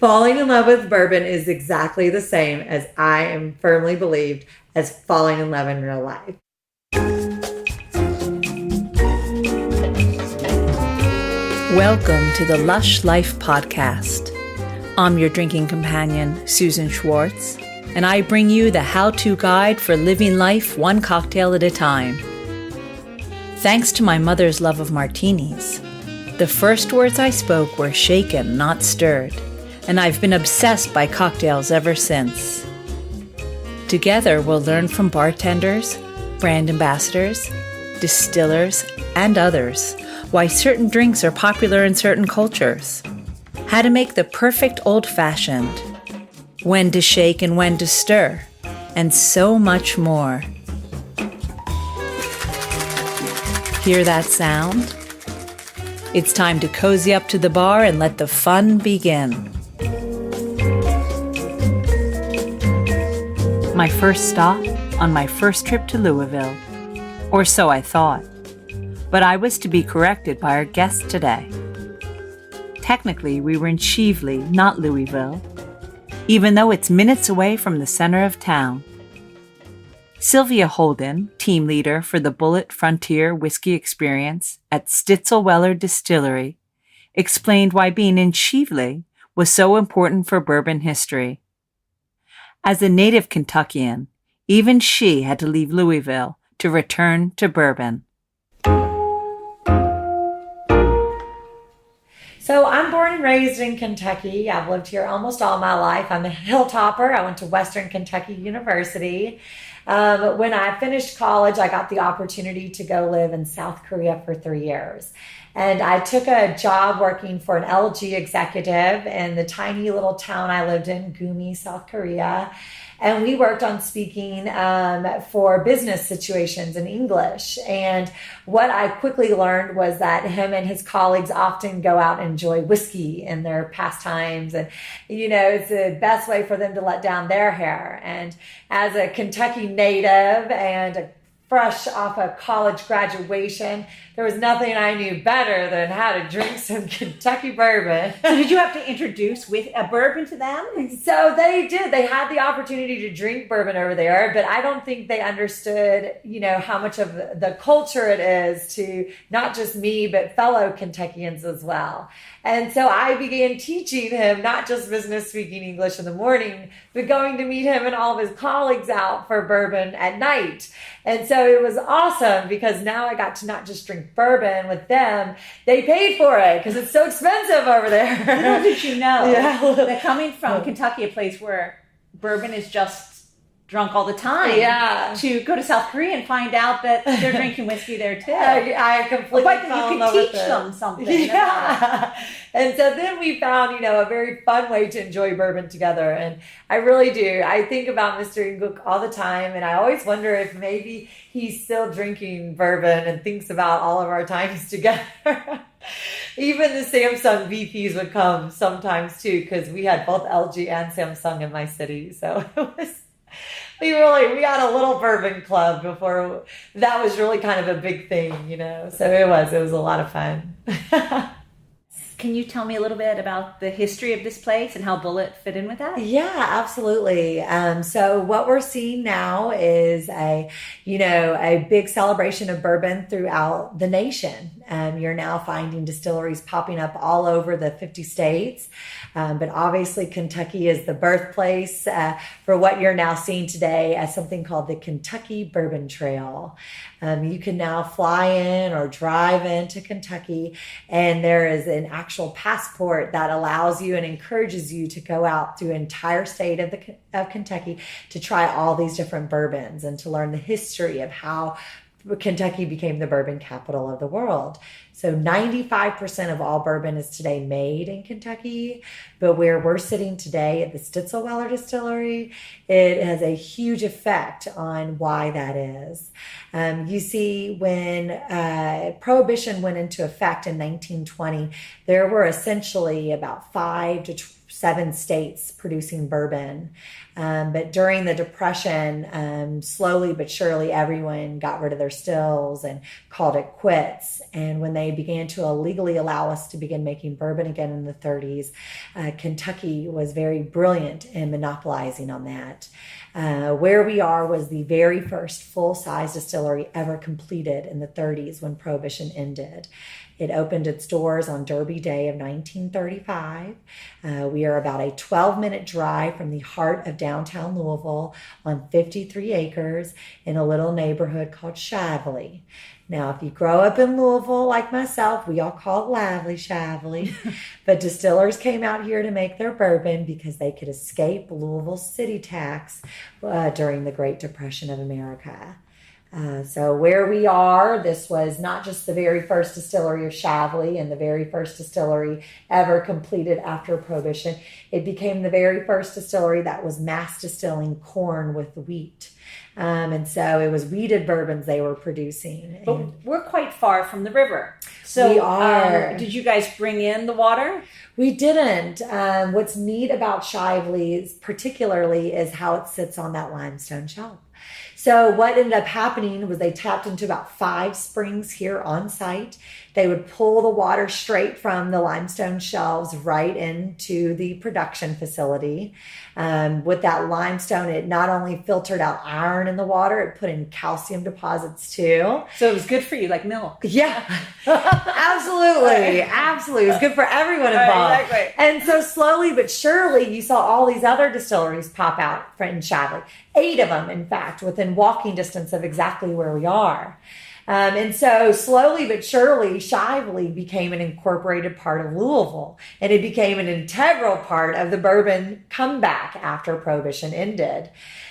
Falling in love with bourbon is exactly the same as I am firmly believed as falling in love in real life. Welcome to the Lush Life podcast. I'm your drinking companion, Susan Schwartz, and I bring you the how-to guide for living life one cocktail at a time. Thanks to my mother's love of martinis, the first words I spoke were shaken, not stirred, and I've been obsessed by cocktails ever since. Together, we'll learn from bartenders, brand ambassadors, distillers, and others why certain drinks are popular in certain cultures, how to make the perfect old-fashioned, when to shake and when to stir, and so much more. Hear that sound? It's time to cozy up to the bar and let the fun begin. My first stop on my first trip to Louisville, or so I thought, but I was to be corrected by our guest today. Technically, we were in Shively, not Louisville, even though it's minutes away from the center of town. Sylvia Holden, team leader for the Bulleit Frontier Whiskey Experience at Stitzel-Weller Distillery, explained why being in Shively was so important for bourbon history. As a native Kentuckian, even she had to leave Louisville to return to bourbon. So I'm born and raised in Kentucky. I've lived here almost all my life. I'm a hilltopper. I went to Western Kentucky University. When I finished college, I got the opportunity to go live in South Korea for 3 years. And I took a job working for an LG executive in the tiny little town I lived in, Gumi, South Korea. And we worked on speaking for business situations in English. And what I quickly learned was that him and his colleagues often go out and enjoy whiskey in their pastimes. And, you know, it's the best way for them to let down their hair. And as a Kentucky native and fresh off a college graduation, there was nothing I knew better than how to drink some Kentucky bourbon. So did you have to introduce with a bourbon to them? So they did. They had the opportunity to drink bourbon over there, but I don't think they understood, you know, how much of the culture it is to not just me, but fellow Kentuckians as well. And so I began teaching him not just business speaking English in the morning, but going to meet him and all of his colleagues out for bourbon at night. And so it was awesome because now I got to not just drink bourbon with them, they paid for it because it's so expensive over there. Little did you know that coming from Kentucky, a place where bourbon is just drunk all the time, to go to South Korea and find out that they're drinking whiskey there too. I completely fell in love with it. You could teach them something. Yeah. And so then we found, you know, a very fun way to enjoy bourbon together. And I really do. I think about Mr. Inguk all the time. And I always wonder if maybe he's still drinking bourbon and thinks about all of our times together. Even the Samsung VPs would come sometimes too, because we had both LG and Samsung in my city. So it was... We had a little bourbon club before that was really kind of a big thing, you know. So it was a lot of fun. Can you tell me a little bit about the history of this place and how Bulleit fit in with that? Yeah, absolutely. So what we're seeing now is a big celebration of bourbon throughout the nation. You're now finding distilleries popping up all over the 50 states. But obviously Kentucky is the birthplace for what you're now seeing today as something called the Kentucky Bourbon Trail. You can now fly in or drive into Kentucky, and there is an actual passport that allows you and encourages you to go out through the entire state of Kentucky to try all these different bourbons and to learn the history of how Kentucky became the bourbon capital of the world. So 95% of all bourbon is today made in Kentucky, but where we're sitting today at the Stitzel-Weller Distillery, it has a huge effect on why that is. You see, when Prohibition went into effect in 1920, there were essentially about 5 to 7 states producing bourbon. But during the Depression, slowly but surely, everyone got rid of their stills and called it quits. And when they they began to illegally allow us to begin making bourbon again in the 30s, Kentucky was very brilliant in monopolizing on that. Where we are was the very first full-size distillery ever completed in the 30s when Prohibition ended. It opened its doors on Derby Day of 1935. We are about a 12-minute drive from the heart of downtown Louisville on 53 acres in a little neighborhood called Shively. Now, if you grow up in Louisville like myself, we all call it Lively Shively. But distillers came out here to make their bourbon because they could escape Louisville's city tax during the Great Depression of America. So where we are, this was not just the very first distillery of Shively and the very first distillery ever completed after Prohibition. It became the very first distillery that was mass distilling corn with wheat. And so it was wheated bourbons they were producing. But we're quite far from the river. So we are. Did you guys bring in the water? We didn't. What's neat about Shively particularly is how it sits on that limestone shelf. So what ended up happening was they tapped into about 5 springs here on site. They would pull the water straight from the limestone shelves right into the production facility. With that limestone, it not only filtered out iron in the water, it put in calcium deposits too. So it was good for you, like milk. Yeah, absolutely. Absolutely. It was good for everyone involved. Right, exactly. And so slowly but surely, you saw all these other distilleries pop out in Shively. 8 of them, in fact, within walking distance of exactly where we are. And so slowly but surely, Shively became an incorporated part of Louisville, and it became an integral part of the bourbon comeback after Prohibition ended.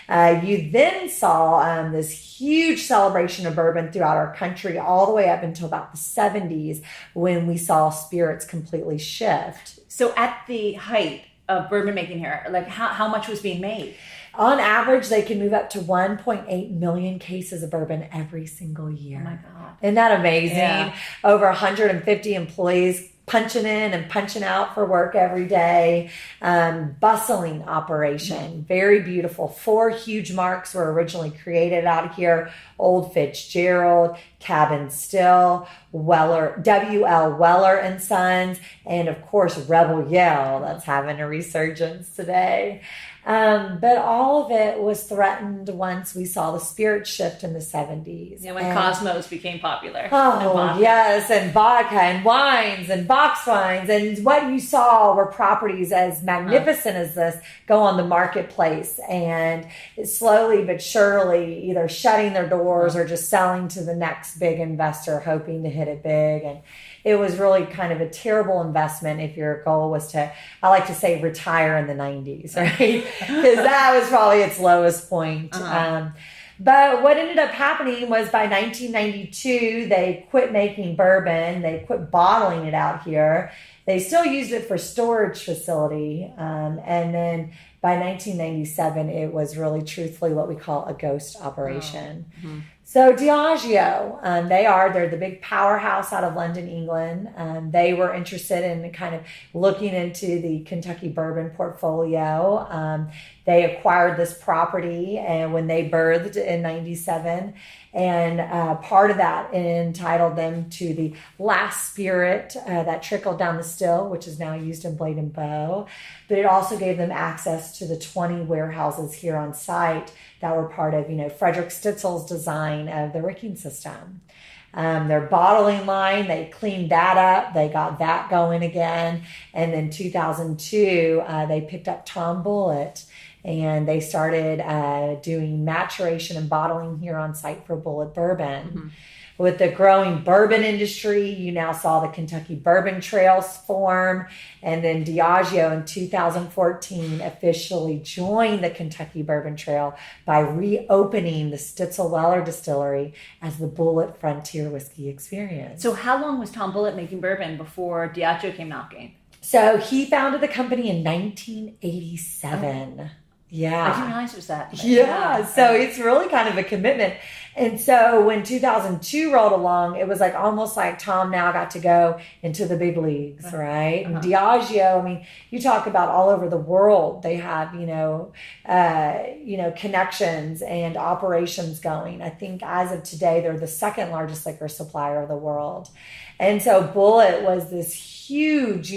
You then saw this huge celebration of bourbon throughout our country all the way up until about the 70s when we saw spirits completely shift. So at the height of bourbon making here, like how much was being made? On average, they can move up to 1.8 million cases of bourbon every single year. Oh my God. Isn't that amazing? Yeah. Over 150 employees punching in and punching out for work every day. Bustling operation. Very beautiful. 4 huge marks were originally created out here. Old Fitzgerald, Cabin Still, W.L. Weller and Sons, and of course Rebel Yell that's having a resurgence today. But all of it was threatened once we saw the spirit shift in the 70s. Yeah, when Cosmos became popular. Oh, yes, and vodka and wines and box wines. And what you saw were properties as magnificent as this go on the marketplace. And slowly but surely either shutting their doors or just selling to the next big investor, hoping to hit it big. And it was really kind of a terrible investment if your goal was to, I like to say, retire in the 90s, right? Because that was probably its lowest point. But what ended up happening was by 1992, they quit making bourbon. They quit bottling it out here. They still used it for storage facility. And then by 1997, it was really truthfully what we call a ghost operation. Oh. Mm-hmm. So Diageo, they're the big powerhouse out of London, England. They were interested in kind of looking into the Kentucky bourbon portfolio. They acquired this property and when they birthed in 97. And part of that entitled them to the last spirit that trickled down the still, which is now used in Bulleit Bourbon. But it also gave them access to the 20 warehouses here on site that were part of, Frederick Stitzel's design of the ricking system. Their bottling line, they cleaned that up. They got that going again. And then 2002, they picked up Tom Bulleit. And they started doing maturation and bottling here on site for Bulleit Bourbon. Mm-hmm. With the growing bourbon industry, you now saw the Kentucky Bourbon Trails form. And then Diageo in 2014 officially joined the Kentucky Bourbon Trail by reopening the Stitzel-Weller Distillery as the Bulleit Frontier Whiskey Experience. So how long was Tom Bulleit making bourbon before Diageo came knocking? So he founded the company in 1987. Oh. Yeah. I didn't realize it was that. Yeah. So it's really kind of a commitment. And so when 2002 rolled along, it was almost like Tom now got to go into the big leagues, right? And Diageo, you talk about all over the world, they have, connections and operations going. I think as of today, they're the second largest liquor supplier of the world. And so Bulleit was this huge,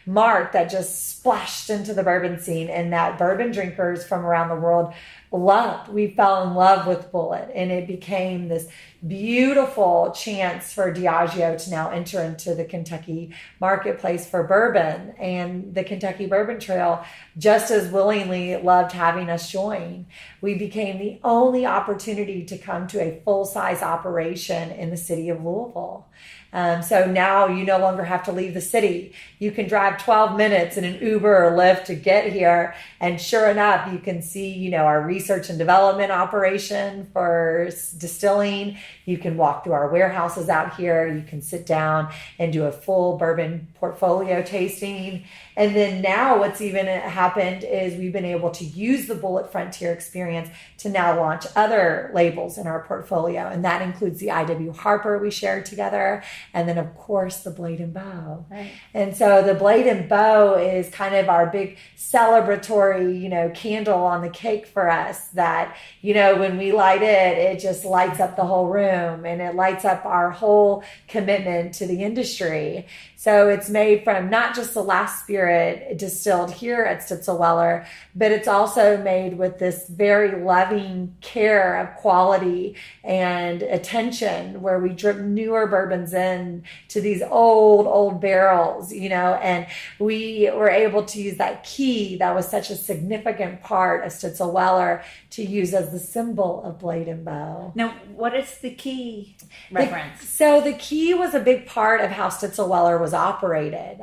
mark that just splashed into the bourbon scene, and that bourbon drinkers from around the world loved. We fell in love with Bulleit, and it became this beautiful chance for Diageo to now enter into the Kentucky marketplace for bourbon. And the Kentucky Bourbon Trail just as willingly loved having us join. We became the only opportunity to come to a full-size operation in the city of Louisville. So now you no longer have to leave the city. You can drive 12 minutes in an Uber or Lyft to get here. And sure enough, you can see, our research and development operation for distilling. You can walk through our warehouses out here. You can sit down and do a full bourbon portfolio tasting. And then now what's even happened is we've been able to use the Bulleit Frontier Experience to now launch other labels in our portfolio. And that includes the I.W. Harper we shared together. And then, of course, the Bulleit Bourbon. Right. And so the Bulleit Bourbon is kind of our big celebratory, candle on the cake for us that, when we light it, it just lights up the whole room, and it lights up our whole commitment to the industry. So it's made from not just the last spirit distilled here at Stitzel-Weller, but it's also made with this very loving care of quality and attention, where we drip newer bourbons in to these old barrels, and we were able to use that key that was such a significant part of Stitzel-Weller to use as the symbol of Bulleit Bourbon. Now, what is the key reference? So the key was a big part of how Stitzel-Weller was operated.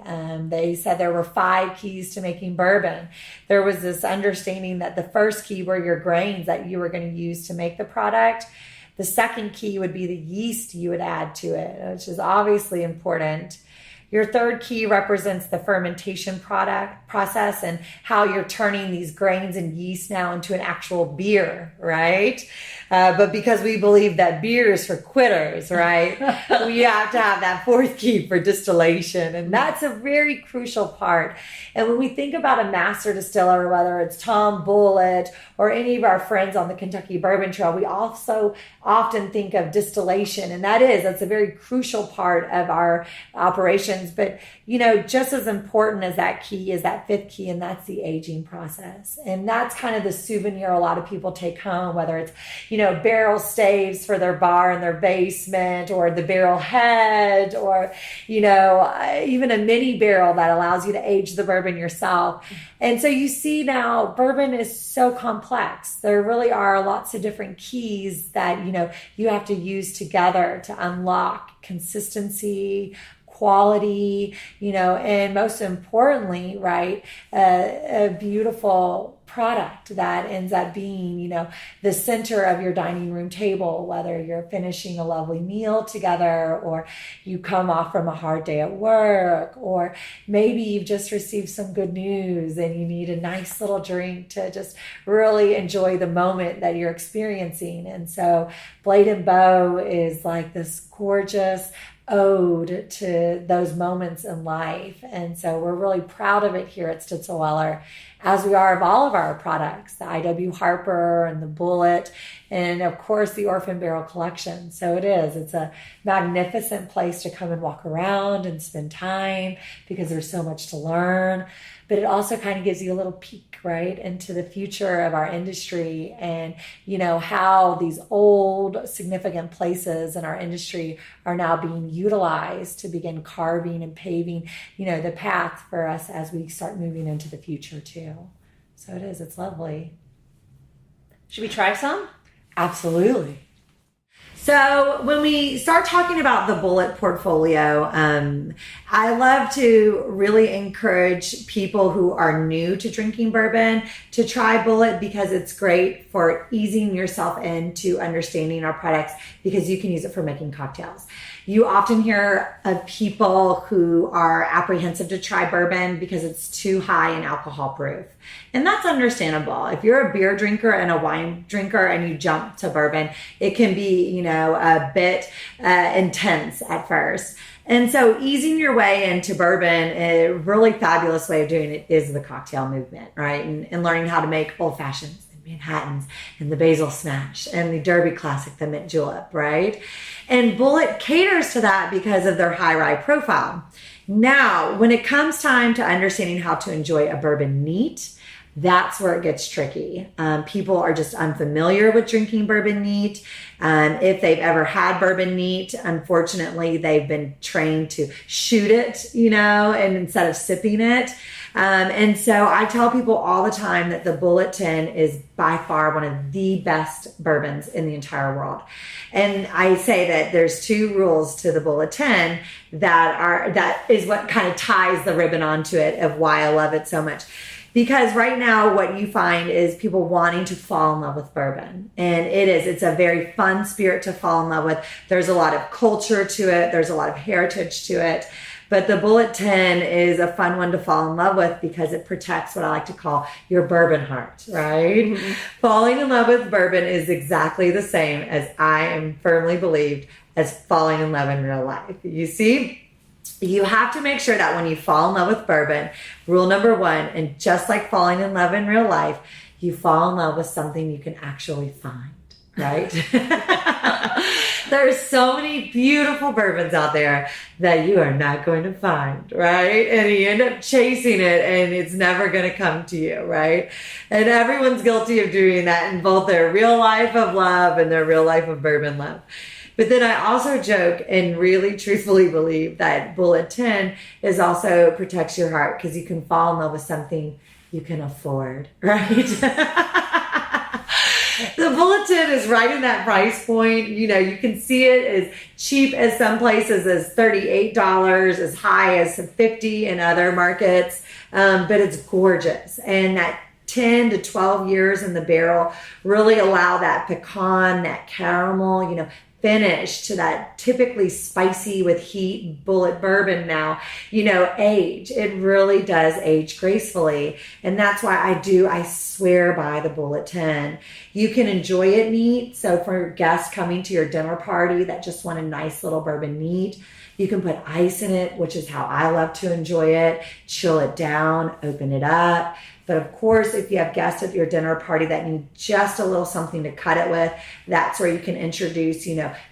They said there were 5 keys to making bourbon. There was this understanding that the first key were your grains that you were going to use to make the product. The second key would be the yeast you would add to it, which is obviously important. Your third key represents the fermentation process and how you're turning these grains and yeast now into an actual beer, right? But because we believe that beer is for quitters, right? We have to have that fourth key for distillation. And that's a very crucial part. And when we think about a master distiller, whether it's Tom Bulleit or any of our friends on the Kentucky Bourbon Trail, we also often think of distillation. And that's a very crucial part of our operations. But, just as important as that key is that fifth key, and that's the aging process. And that's kind of the souvenir a lot of people take home, whether it's, barrel staves for their bar in their basement, or the barrel head, or, even a mini barrel that allows you to age the bourbon yourself. And so you see now bourbon is so complex. There really are lots of different keys that, you have to use together to unlock consistency, quality, and most importantly, right, a beautiful product that ends up being, the center of your dining room table, whether you're finishing a lovely meal together, or you come off from a hard day at work, or maybe you've just received some good news and you need a nice little drink to just really enjoy the moment that you're experiencing. And so Bulleit Bourbon is like this gorgeous ode to those moments in life. And so we're really proud of it here at Stitzel-Weller, as we are of all of our products, the I.W. Harper and the Bulleit, and of course the Orphan Barrel collection. So it's a magnificent place to come and walk around and spend time, because there's so much to learn. But it also kind of gives you a little peek, right, into the future of our industry, and, how these old significant places in our industry are now being utilized to begin carving and paving, the path for us as we start moving into the future too. So it's lovely. Should we try some? Absolutely. So when we start talking about the Bulleit portfolio, I love to really encourage people who are new to drinking bourbon to try Bulleit, because it's great for easing yourself into understanding our products, because you can use it for making cocktails. You often hear of people who are apprehensive to try bourbon because it's too high in alcohol proof. And that's understandable. If you're a beer drinker and a wine drinker and you jump to bourbon, it can be, a bit intense at first. And so easing your way into bourbon, a really fabulous way of doing it is the cocktail movement, right? And learning how to make old fashions and Manhattans and the Basil Smash and the Derby Classic, the Mint Julep, right? And Bulleit caters to that because of their high rye profile. Now, when it comes time to understanding how to enjoy a bourbon neat, that's where it gets tricky. People are just unfamiliar with drinking bourbon neat. If they've ever had bourbon neat, unfortunately, they've been trained to shoot it, and instead of sipping it. And so I tell people all the time that the Bulleit 10 is by far one of the best bourbons in the entire world. And I say that there's 2 rules to the Bulleit 10 that is what kind of ties the ribbon onto it of why I love it so much. Because right now what you find is people wanting to fall in love with bourbon. And it's a very fun spirit to fall in love with. There's a lot of culture to it. There's a lot of heritage to it. But the Bulleit 10 is a fun one to fall in love with because it protects what I like to call your bourbon heart, right? Mm-hmm. Falling in love with bourbon is exactly the same as I am firmly believed as falling in love in real life. You see? You have to make sure that when you fall in love with bourbon, rule number 1, and just like falling in love in real life, you fall in love with something you can actually find, right? There's so many beautiful bourbons out there that you are not going to find, right? And you end up chasing it and it's never going to come to you, right? And everyone's guilty of doing that in both their real life of love and their real life of bourbon love. But then I also joke and really truthfully believe that Bulleit 10 is also protects your heart because you can fall in love with something you can afford, right? The Bulleit 10 is right in that price point. You can see it as cheap as some places as $38, as high as $50 in other markets. But it's gorgeous. And that 10 to 12 years in the barrel really allow that pecan, that caramel, finish to that typically spicy with heat Bulleit bourbon now, age. It really does age gracefully. And that's why I swear by the Bulleit 10. You can enjoy it neat. So for guests coming to your dinner party that just want a nice little bourbon neat, you can put ice in it, which is how I love to enjoy it. Chill it down, open it up. But of course, if you have guests at your dinner party that need just a little something to cut it with, that's where you can introduce,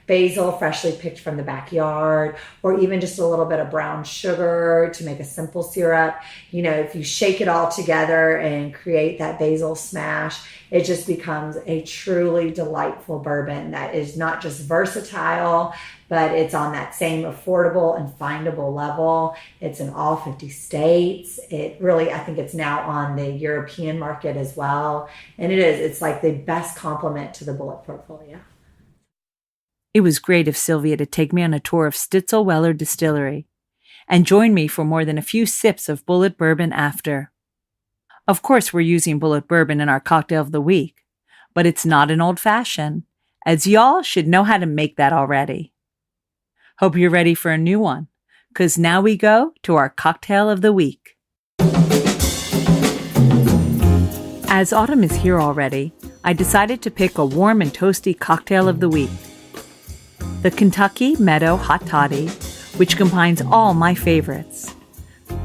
basil freshly picked from the backyard, or even just a little bit of brown sugar to make a simple syrup. If you shake it all together and create that basil smash, it just becomes a truly delightful bourbon that is not just versatile, but it's on that same affordable and findable level. It's in all 50 states. I think it's now on the European market as well. And it's like the best complement to the Bulleit portfolio. It was great of Sylvia to take me on a tour of Stitzel-Weller Distillery and join me for more than a few sips of Bulleit bourbon after. Of course, we're using Bulleit bourbon in our cocktail of the week, but it's not an old-fashioned, as y'all should know how to make that already. Hope you're ready for a new one, because now we go to our cocktail of the week. As autumn is here already, I decided to pick a warm and toasty cocktail of the week. The Kentucky Meadow Hot Toddy, which combines all my favorites: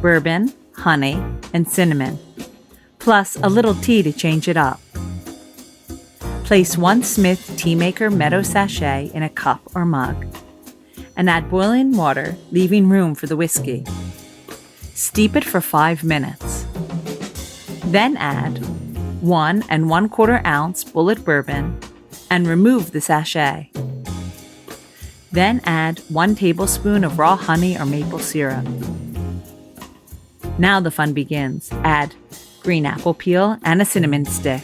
bourbon, honey, and cinnamon, plus a little tea to change it up. Place 1 Smith Tea Maker Meadow sachet in a cup or mug, and add boiling water, leaving room for the whiskey. Steep it for 5 minutes. Then add 1 1/4 ounce Bulleit bourbon and remove the sachet. Then add 1 tablespoon of raw honey or maple syrup. Now the fun begins. Add green apple peel and a cinnamon stick.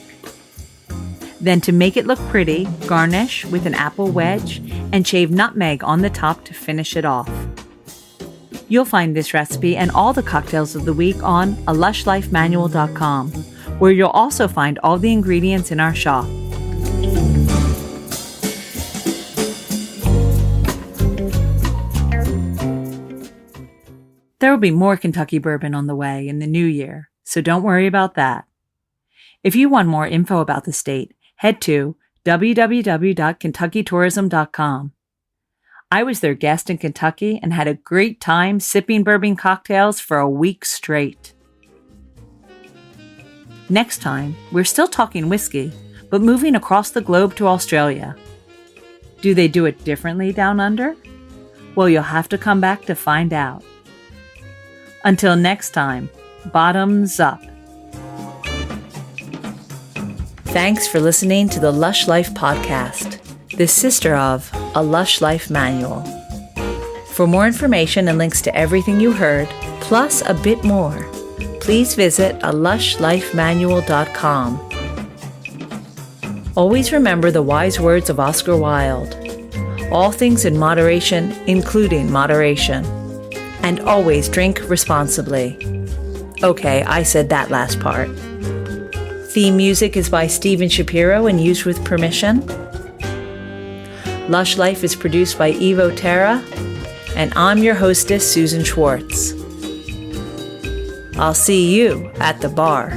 Then, to make it look pretty, garnish with an apple wedge and shave nutmeg on the top to finish it off. You'll find this recipe and all the cocktails of the week on alushlifemanual.com, where you'll also find all the ingredients in our shop. There will be more Kentucky bourbon on the way in the new year, so don't worry about that. If you want more info about the state, head to www.kentuckytourism.com. I was their guest in Kentucky and had a great time sipping bourbon cocktails for a week straight. Next time, we're still talking whiskey, but moving across the globe to Australia. Do they do it differently down under? Well, you'll have to come back to find out. Until next time, bottoms up. Thanks for listening to the Lush Life podcast, the sister of A Lush Life Manual. For more information and links to everything you heard, plus a bit more, please visit alushlifemanual.com. Always remember the wise words of Oscar Wilde. All things in moderation, including moderation. And always drink responsibly. Okay, I said that last part. Theme music is by Steven Shapiro and used with permission. Lush Life is produced by Terra, and I'm your hostess, Susan Schwartz. I'll see you at the bar.